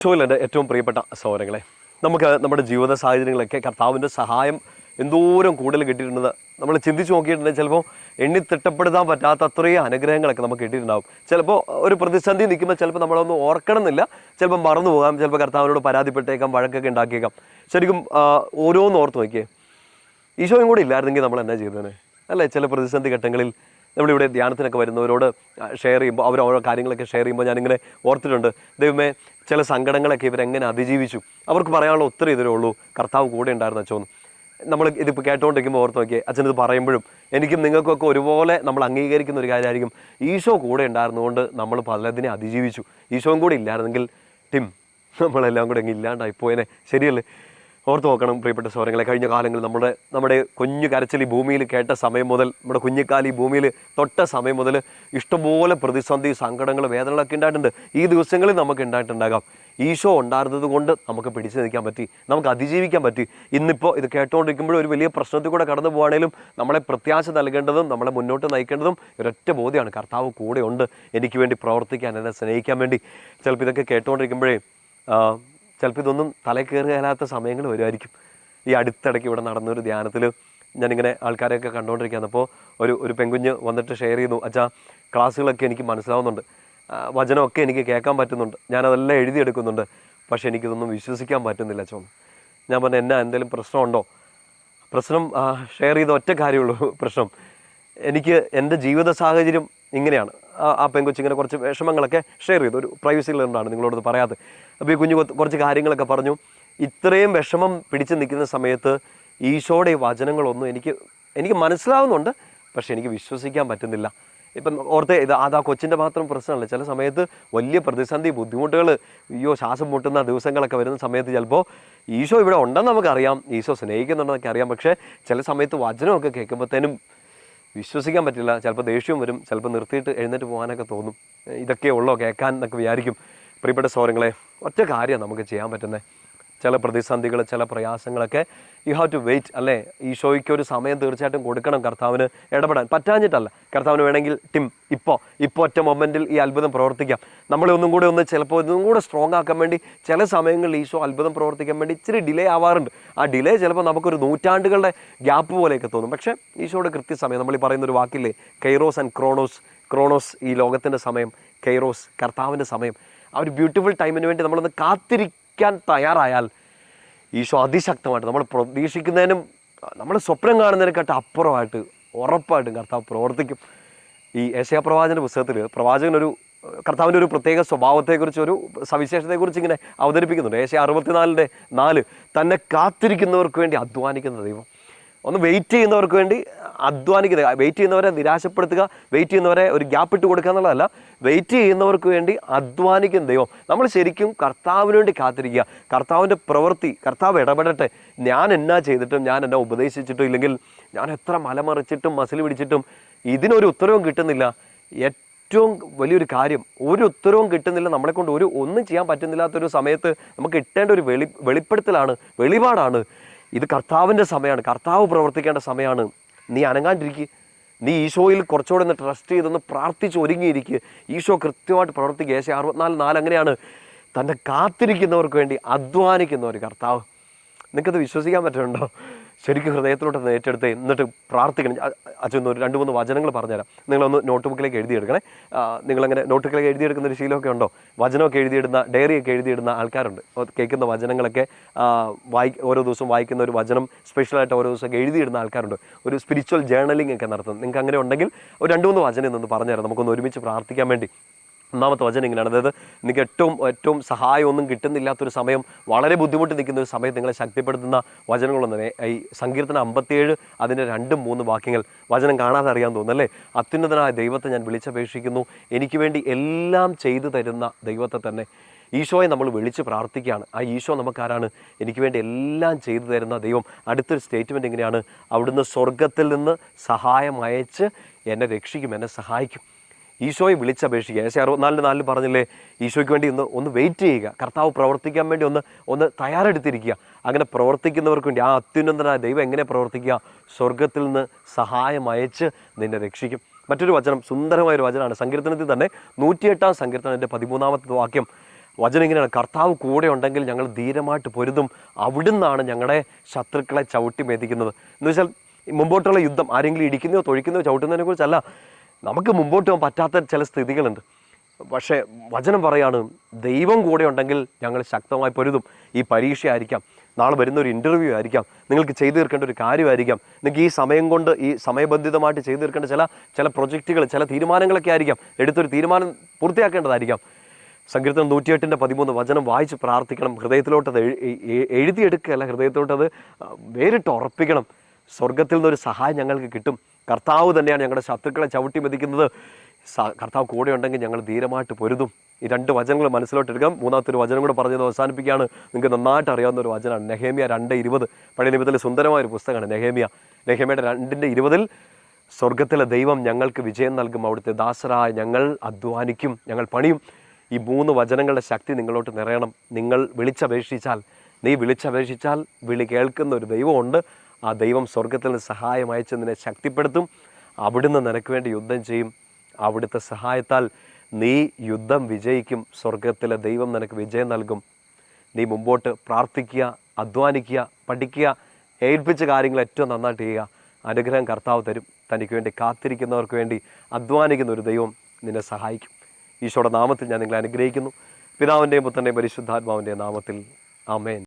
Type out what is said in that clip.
ഈശോയിൽ എൻ്റെ ഏറ്റവും പ്രിയപ്പെട്ട സഹോദരങ്ങളെ, നമുക്ക് നമ്മുടെ ജീവിത സാഹചര്യങ്ങളൊക്കെ കർത്താവിൻ്റെ സഹായം എന്തോരം കൂടുതൽ കിട്ടിയിട്ടുണ്ടെന്ന് നമ്മൾ ചിന്തിച്ച് നോക്കിയിട്ടുണ്ടെങ്കിൽ ചിലപ്പോൾ എണ്ണിത്തിട്ടപ്പെടുത്താൻ പറ്റാത്ത അത്രയും അനുഗ്രഹങ്ങളൊക്കെ നമുക്ക് കിട്ടിയിട്ടുണ്ടാവും. ചിലപ്പോൾ ഒരു പ്രതിസന്ധി നിൽക്കുമ്പോൾ ചിലപ്പോൾ നമ്മളൊന്നും ഓർക്കണമെന്നില്ല, ചിലപ്പോൾ മറന്നു പോകാം, ചിലപ്പോൾ കർത്താവിനോട് പരാതിപ്പെട്ടേക്കാം, വഴക്കൊക്കെ ഉണ്ടാക്കിയേക്കാം. ശരിക്കും ഓരോന്ന് ഓർത്ത് നോക്കിയേ, ഈശോയും കൂടെ ഇല്ലായിരുന്നെങ്കിൽ നമ്മൾ എന്നാ ചെയ്തേനെ അല്ലേ? ചില പ്രതിസന്ധി ഘട്ടങ്ങളിൽ നമ്മളിവിടെ ധ്യാനത്തിനൊക്കെ വരുന്നവരോട് ഷെയർ ചെയ്യുമ്പോൾ അവർ ഓരോ കാര്യങ്ങളൊക്കെ ഷെയർ ചെയ്യുമ്പോൾ ഞാനിങ്ങനെ ഓർത്തിട്ടുണ്ട്, ദൈവമേ ചില സങ്കടങ്ങളൊക്കെ ഇവരെങ്ങനെ അതിജീവിച്ചു. അവർക്ക് പറയാനുള്ള ഒത്തിരി ഇതിലേ ഉള്ളൂ, കർത്താവ് കൂടെ ഉണ്ടായിരുന്ന അച്ഛൻ. നമ്മൾ ഇതിപ്പോൾ കേട്ടുകൊണ്ടിരിക്കുമ്പോൾ ഓർത്ത് നോക്കിയേ, അച്ഛനിത് പറയുമ്പോഴും എനിക്കും നിങ്ങൾക്കൊക്കെ ഒരുപോലെ നമ്മൾ അംഗീകരിക്കുന്ന ഒരു കാര്യമായിരിക്കും, ഈശോ കൂടെ ഉണ്ടായിരുന്നുകൊണ്ട് നമ്മൾ പലതിനെ അതിജീവിച്ചു. ഈശോയും കൂടെ ഇല്ലായിരുന്നെങ്കിൽ നമ്മളെല്ലാം കൂടെ അങ്ങ് ഇല്ലാണ്ടായിപ്പോയനെ. ശരിയല്ലേ? ഓർത്ത് നോക്കണം പ്രിയപ്പെട്ട സഹോദരങ്ങളെ, കഴിഞ്ഞ കാലങ്ങളിൽ നമ്മുടെ കുഞ്ഞു കരച്ചിൽ ഈ ഭൂമിയിൽ കേട്ട സമയം മുതൽ, നമ്മുടെ കുഞ്ഞിക്കാലി ഈ ഭൂമിയിൽ തൊട്ട സമയം മുതൽ ഇഷ്ടംപോലെ പ്രതിസന്ധി, സങ്കടങ്ങൾ, വേദനകളൊക്കെ ഉണ്ടായിട്ടുണ്ട്. ഈ ദിവസങ്ങളിൽ നമുക്ക് ഉണ്ടായിട്ടുണ്ടാകാം. ഈശോ ഉണ്ടായിരുന്നത് കൊണ്ട് നമുക്ക് പിടിച്ചു നിൽക്കാൻ പറ്റി, നമുക്ക് അതിജീവിക്കാൻ പറ്റി. ഇന്നിപ്പോൾ ഇത് കേട്ടുകൊണ്ടിരിക്കുമ്പോഴും ഒരു വലിയ പ്രശ്നത്തിൽ കൂടെ കടന്നു പോവുകയാണെങ്കിലും നമ്മളെ പ്രത്യാശ നൽകേണ്ടതും നമ്മളെ മുന്നോട്ട് നയിക്കേണ്ടതും ഒരൊറ്റ ബോധ്യമാണ്, കർത്താവ് കൂടെ ഉണ്ട്, എനിക്ക് വേണ്ടി പ്രവർത്തിക്കാൻ, എന്നെ സ്നേഹിക്കാൻ വേണ്ടി. ചിലപ്പോൾ ഇതൊക്കെ കേട്ടുകൊണ്ടിരിക്കുമ്പോഴേ ചിലപ്പോൾ ഇതൊന്നും തലക്കേറുകയില്ലാത്ത സമയങ്ങൾ വരുമായിരിക്കും. ഈ അടുത്തിടയ്ക്ക് ഇവിടെ നടന്നൊരു ധ്യാനത്തിൽ ഞാനിങ്ങനെ ആൾക്കാരെയൊക്കെ കണ്ടുകൊണ്ടിരിക്കുകയാണ്. അപ്പോൾ ഒരു പെൺകുഞ്ഞ് വന്നിട്ട് ഷെയർ ചെയ്യുന്നു, അച്ഛാ ക്ലാസ്സുകളൊക്കെ എനിക്ക് മനസ്സിലാവുന്നുണ്ട്, വചനമൊക്കെ എനിക്ക് കേൾക്കാൻ പറ്റുന്നുണ്ട്, ഞാനതെല്ലാം എഴുതിയെടുക്കുന്നുണ്ട്, പക്ഷേ എനിക്കിതൊന്നും വിശ്വസിക്കാൻ പറ്റുന്നില്ല അച്ഛൻ. ഞാൻ പറഞ്ഞു, എന്തെങ്കിലും പ്രശ്നമുണ്ടോ? പ്രശ്നം ഷെയർ ചെയ്ത ഒറ്റ കാര്യമുള്ളൂ പ്രശ്നം. എനിക്ക് എൻ്റെ ജീവിത സാഹചര്യം ഇങ്ങനെയാണ്. ആ പെൺകൊച്ചിങ്ങനെ കുറച്ച് വിഷമങ്ങളൊക്കെ ഷെയർ ചെയ്തു, ഒരു പ്രൈവസിയിലുണ്ടാണ് നിങ്ങളോടത് പറയാതെ. അപ്പോൾ ഈ കുഞ്ഞ് കുറച്ച് കാര്യങ്ങളൊക്കെ പറഞ്ഞു. ഇത്രയും വിഷമം പിടിച്ച് നിൽക്കുന്ന സമയത്ത് ഈശോയുടെ വചനങ്ങളൊന്നും എനിക്ക് മനസ്സിലാവുന്നുണ്ട്, പക്ഷേ എനിക്ക് വിശ്വസിക്കാൻ പറ്റുന്നില്ല. ഇപ്പം ഓർത്തെ, ആ കൊച്ചിൻ്റെ മാത്രം പ്രശ്നമല്ല, ചില സമയത്ത് വലിയ പ്രതിസന്ധി, ബുദ്ധിമുട്ടുകൾ, ശ്വാസം മുട്ടുന്ന ദിവസങ്ങളൊക്കെ വരുന്ന സമയത്ത് ചിലപ്പോൾ ഈശോ ഇവിടെ ഉണ്ടെന്ന് നമുക്കറിയാം, ഈശോ സ്നേഹിക്കുന്നുണ്ടെന്നൊക്കെ അറിയാം, പക്ഷേ ചില സമയത്ത് വചനമൊക്കെ കേൾക്കുമ്പോഴത്തേനും വിശ്വസിക്കാൻ പറ്റില്ല. ചിലപ്പോൾ ദേഷ്യവും വരും, ചിലപ്പോൾ നിർത്തിയിട്ട് എഴുന്നേറ്റ് പോകാനൊക്കെ തോന്നും. ഇതൊക്കെ ഉള്ളോ കേൾക്കാൻ എന്നൊക്കെ വിചാരിക്കും. പ്രിയപ്പെട്ട സഹോദരങ്ങളെ, ഒറ്റ കാര്യം നമുക്ക് ചെയ്യാൻ പറ്റുന്നത്, ചില പ്രതിസന്ധികൾ, ചില പ്രയാസങ്ങളൊക്കെ യു ഹാവ് ടു വെയിറ്റ് അല്ലേ? ഈശോയ്ക്ക് ഒരു സമയം തീർച്ചയായിട്ടും കൊടുക്കണം കർത്താവിന് ഇടപെടാൻ. പറ്റാഞ്ഞിട്ടല്ല, കർത്താവിന് വേണമെങ്കിൽ ഇപ്പോൾ ഒറ്റ മൊമെൻറ്റിൽ ഈ അത്ഭുതം പ്രവർത്തിക്കാം. നമ്മളെ ഒന്നും കൂടെ ചിലപ്പോൾ സ്ട്രോങ് ആക്കാൻ വേണ്ടി ചില സമയങ്ങളിൽ ഈശോ അത്ഭുതം പ്രവർത്തിക്കാൻ വേണ്ടി ഇച്ചിരി ഡിലേ ആവാറുണ്ട്. ആ ഡിലേ ചിലപ്പോൾ നമുക്കൊരു നൂറ്റാണ്ടുകളുടെ ഗ്യാപ്പ് പോലെയൊക്കെ തോന്നും. പക്ഷേ ഈശോയുടെ കൃത്യസമയം, നമ്മൾ ഈ പറയുന്നൊരു വാക്കില്ലേ, കൈറോസ് ആൻഡ് ക്രോണോസ് ഈ ലോകത്തിൻ്റെ സമയം, കൈറോസ് കർത്താവിൻ്റെ സമയം. ആ ഒരു ബ്യൂട്ടിഫുൾ ടൈമിന് വേണ്ടി നമ്മളൊന്ന് കാത്തിരിക്കാൻ തയ്യാറായാൽ ഈശോ അതിശക്തമായിട്ട്, നമ്മൾ പ്രതീക്ഷിക്കുന്നതിനും നമ്മൾ സ്വപ്നം കാണുന്നതിനെക്കാട്ട് അപ്പുറമായിട്ട് ഉറപ്പായിട്ടും കർത്താവ് പ്രവർത്തിക്കും. ഈ യെശയ്യാ പ്രവാചകൻ്റെ പുസ്തകത്തിൽ പ്രവാചകൻ കർത്താവിൻ്റെ ഒരു പ്രത്യേക സ്വഭാവത്തെക്കുറിച്ച്, ഒരു സവിശേഷതയെക്കുറിച്ച് ഇങ്ങനെ അവതരിപ്പിക്കുന്നുണ്ട്. യെശയ്യാ 64:4, തന്നെ കാത്തിരിക്കുന്നവർക്ക് വേണ്ടി അധ്വാനിക്കുന്ന ദൈവം. ഒന്ന് വെയിറ്റ് ചെയ്യുന്നവർക്ക് വേണ്ടി അധ്വാനിക്കുക, വെയിറ്റ് ചെയ്യുന്നവരെ നിരാശപ്പെടുത്തുക, വെയിറ്റ് ചെയ്യുന്നവരെ ഒരു ഗ്യാപ്പ് ഇട്ട് കൊടുക്കുക എന്നുള്ളതല്ല, വെയിറ്റ് ചെയ്യുന്നവർക്ക് വേണ്ടി അധ്വാനിക്കുന്ന ദൈവം. നമ്മൾ ശരിക്കും കർത്താവിന് വേണ്ടി കാത്തിരിക്കുക, കർത്താവിൻ്റെ പ്രവൃത്തി, കർത്താവ് ഇടപെടട്ടെ. ഞാൻ എന്നാ ചെയ്തിട്ടും, ഞാൻ എന്നാ ഉപദേശിച്ചിട്ടും, ഇല്ലെങ്കിൽ ഞാൻ എത്ര മലമറിച്ചിട്ടും മസിൽ പിടിച്ചിട്ടും ഇതിനൊരു ഉത്തരവും കിട്ടുന്നില്ല. ഏറ്റവും വലിയൊരു കാര്യം, ഒരു ഉത്തരവും കിട്ടുന്നില്ല, നമ്മളെക്കൊണ്ട് ഒന്നും ചെയ്യാൻ പറ്റുന്നില്ലാത്തൊരു സമയത്ത് നമുക്ക് കിട്ടേണ്ട ഒരു വെളിപ്പെടുത്തലാണ്, വെളിപാടാണ്. ഇത് കർത്താവിൻ്റെ സമയമാണ്, കർത്താവ് പ്രവർത്തിക്കേണ്ട സമയമാണ്. നീ അനങ്ങാണ്ടിരിക്കുക, നീ ഈശോയിൽ കുറച്ചുകൂടെ ഒന്ന് ട്രസ്റ്റ് ചെയ്തൊന്ന് പ്രാർത്ഥിച്ച് ഒരുങ്ങിയിരിക്കുക. ഈശോ കൃത്യമായിട്ട് പ്രവർത്തിക്കുക. യെശയ്യാ 64:4 അങ്ങനെയാണ്, തന്നെ കാത്തിരിക്കുന്നവർക്ക് വേണ്ടി അധ്വാനിക്കുന്ന ഒരു കർത്താവ്. നിങ്ങൾക്കത് വിശ്വസിക്കാൻ പറ്റുന്നുണ്ടോ? ശരിക്കും ഹൃദയത്തിലോട്ട് ഏറ്റെടുത്ത് എന്നിട്ട് പ്രാർത്ഥിക്കണം. അച്ഛൻ ഒരു 2-3 വചനങ്ങൾ പറഞ്ഞുതരാം, നിങ്ങളൊന്ന് നോട്ട് ബുക്കിലേക്ക് എഴുതിയെടുക്കണേ. നിങ്ങളങ്ങനെ നോട്ട് ബുക്കിലേക്ക് എഴുതിയെടുക്കുന്ന ഒരു ശീലമൊക്കെ ഉണ്ടോ? വചനമൊക്കെ എഴുതിയിടുന്ന, ഡയറിയൊക്കെ എഴുതിയിടുന്ന ആൾക്കാരുണ്ട്. കേൾക്കുന്ന വചനങ്ങളൊക്കെ ഓരോ ദിവസവും വായിക്കുന്ന ഒരു വചനം സ്പെഷ്യലായിട്ട് ഓരോ ദിവസമൊക്കെ എഴുതിയിടുന്ന ആൾക്കാരുണ്ട്. ഒരു സ്പിരിച്വൽ ജേർണലിംഗ് ഒക്കെ നടത്തുന്നത്. നിങ്ങൾക്ക് അങ്ങനെ ഉണ്ടെങ്കിൽ ഒരു 2-3 വചനം ഇന്നൊന്ന് പറഞ്ഞുതരാം, നമുക്കൊന്ന് ഒരുമിച്ച് പ്രാർത്ഥിക്കാൻ വേണ്ടി. ഒന്നാമത്തെ വചനം ഇങ്ങനെയാണ്, അതായത് നിങ്ങൾക്ക് ഏറ്റവും സഹായമൊന്നും കിട്ടുന്നില്ലാത്തൊരു സമയം, വളരെ ബുദ്ധിമുട്ട് നിൽക്കുന്ന ഒരു സമയത്ത് നിങ്ങളെ ശക്തിപ്പെടുത്തുന്ന വചനങ്ങളൊന്നും ഈ സങ്കീർത്തനം 57 അതിൻ്റെ 2-3 വാക്യങ്ങൾ. വചനം കാണാതെ അറിയാൻ തോന്നുന്നല്ലേ? അത്യുന്നതനായ ദൈവത്തെ ഞാൻ വിളിച്ചപേക്ഷിക്കുന്നു, എനിക്ക് വേണ്ടി എല്ലാം ചെയ്തു തരുന്ന ദൈവത്തെ തന്നെ. ഈശോയെ നമ്മൾ വിളിച്ച് പ്രാർത്ഥിക്കുകയാണ്. ആ ഈശോ നമുക്കാരാണ്? എനിക്ക് വേണ്ടി എല്ലാം ചെയ്തു തരുന്ന ദൈവം. അടുത്തൊരു സ്റ്റേറ്റ്മെൻറ്റ് ഇങ്ങനെയാണ്, അവിടുന്ന് സ്വർഗത്തിൽ നിന്ന് സഹായം അയച്ച് എന്നെ രക്ഷിക്കും, എന്നെ സഹായിക്കും. ഈശോയെ വിളിച്ചപേക്ഷിക്കുക. യെശയ്യാ 64:4 പറഞ്ഞില്ലേ, ഈശോയ്ക്ക് വേണ്ടി ഒന്ന് വെയിറ്റ് ചെയ്യുക, കർത്താവ് പ്രവർത്തിക്കാൻ വേണ്ടി ഒന്ന് തയ്യാറെടുത്തിരിക്കുക. അങ്ങനെ പ്രവർത്തിക്കുന്നവർക്ക് വേണ്ടി ആ അത്യുന്നതനായ ദൈവം എങ്ങനെ പ്രവർത്തിക്കുക? സ്വർഗത്തിൽ നിന്ന് സഹായം അയച്ച് നിന്നെ രക്ഷിക്കും. മറ്റൊരു വചനം, സുന്ദരമായൊരു വചനമാണ്, സങ്കീർത്തനത്തിൽ തന്നെ 108-ാം സങ്കീർത്തനത്തിൻ്റെ 13-ാമത്തെ വാക്യം. വചനം ഇങ്ങനെയാണ്, കർത്താവ് കൂടെ ഉണ്ടെങ്കിൽ ഞങ്ങൾ ധീരമായിട്ട് പൊരുതും, അവിടുന്നാണ് ഞങ്ങളുടെ ശത്രുക്കളെ ചവിട്ടി മെതിക്കുന്നത്. എന്ന് വെച്ചാൽ മുമ്പോട്ടുള്ള യുദ്ധം ആരെങ്കിലും ഇടിക്കുന്നോ തൊഴിക്കുന്നോ ചവിട്ടുന്നതിനെ കുറിച്ചല്ല. നമുക്ക് മുമ്പോട്ട് പോകാൻ പറ്റാത്ത ചില സ്ഥിതികളുണ്ട്. പക്ഷേ വചനം പറയാണ്, ദൈവം കൂടെ ഉണ്ടെങ്കിൽ ഞങ്ങൾ ശക്തമായി പൊരുതും. ഈ പരീക്ഷയായിരിക്കാം, നാളെ വരുന്ന ഒരു ഇൻ്റർവ്യൂ ആയിരിക്കാം, നിങ്ങൾക്ക് ചെയ്തു തീർക്കേണ്ട ഒരു കാര്യമായിരിക്കാം, നിങ്ങൾക്ക് ഈ സമയം കൊണ്ട് ഈ സമയബന്ധിതമായിട്ട് ചെയ്തു തീർക്കേണ്ട ചില പ്രൊജക്റ്റുകൾ, ചില തീരുമാനങ്ങളൊക്കെ ആയിരിക്കാം, എടുത്തൊരു തീരുമാനം പൂർത്തിയാക്കേണ്ടതായിരിക്കാം. സങ്കീർത്തനം 108:13 വചനം വായിച്ച് പ്രാർത്ഥിക്കണം. ഹൃദയത്തിലോട്ടത് എഴുതിയെടുക്കുകയല്ല, ഹൃദയത്തിലോട്ടത് വേറിട്ട് ഉറപ്പിക്കണം. സ്വർഗത്തിൽ നിന്നൊരു സഹായം ഞങ്ങൾക്ക് കിട്ടും. കർത്താവ് തന്നെയാണ് ഞങ്ങളുടെ ശത്രുക്കളെ ചവിട്ടി മെതിക്കുന്നത്. കർത്താവ് കൂടെ ഉണ്ടെങ്കിൽ ഞങ്ങൾ ധീരമായിട്ട് പൊരുതും. ഈ 2 വചനങ്ങൾ മനസ്സിലോട്ടെടുക്കാം. മൂന്നാമത്തെ ഒരു വചനം കൂടെ പറഞ്ഞത് അവസാനിപ്പിക്കുകയാണ്. നിങ്ങൾക്ക് നന്നായിട്ട് അറിയാവുന്ന ഒരു വചനമാണ് നെഹേമ്യ 2:20. പഴയ നിയമത്തിലെ സുന്ദരമായൊരു പുസ്തകമാണ് നെഹേമ്യയുടെ 2:20. സ്വർഗത്തിലെ ദൈവം ഞങ്ങൾക്ക് വിജയം നൽകും, അവിടുത്തെ ദാസരായ ഞങ്ങൾ അധ്വാനിക്കും, ഞങ്ങൾ പണിയും. ഈ 3 വചനങ്ങളുടെ ശക്തി നിങ്ങളോട്ട് നിറയണം. നീ വിളിച്ചപേക്ഷിച്ചാൽ വിളി കേൾക്കുന്ന ഒരു ദൈവമുണ്ട്. ആ ദൈവം സ്വർഗത്തിൽ നിന്ന് സഹായം അയച്ച് നിന്നെ ശക്തിപ്പെടുത്തും. അവിടുന്ന് നിനക്ക് വേണ്ടി യുദ്ധം ചെയ്യും. അവിടുത്തെ സഹായത്താൽ നീ യുദ്ധം വിജയിക്കും. സ്വർഗത്തിലെ ദൈവം നിനക്ക് വിജയം നൽകും. നീ മുമ്പോട്ട് പ്രാർത്ഥിക്കുക, അധ്വാനിക്കുക, പഠിക്കുക, ഏൽപ്പിച്ച കാര്യങ്ങൾ ഏറ്റവും നന്നായിട്ട് ചെയ്യുക. അനുഗ്രഹം കർത്താവ് തരും. തനിക്ക് വേണ്ടി കാത്തിരിക്കുന്നവർക്ക് വേണ്ടി അധ്വാനിക്കുന്ന ഒരു ദൈവം നിന്നെ സഹായിക്കും. ഈശോയുടെ നാമത്തിൽ ഞാൻ നിങ്ങളെ അനുഗ്രഹിക്കുന്നു. പിതാവിൻ്റെയും പുത്രൻ്റെയും പരിശുദ്ധാത്മാവിൻ്റെയും നാമത്തിൽ ആമേൻ.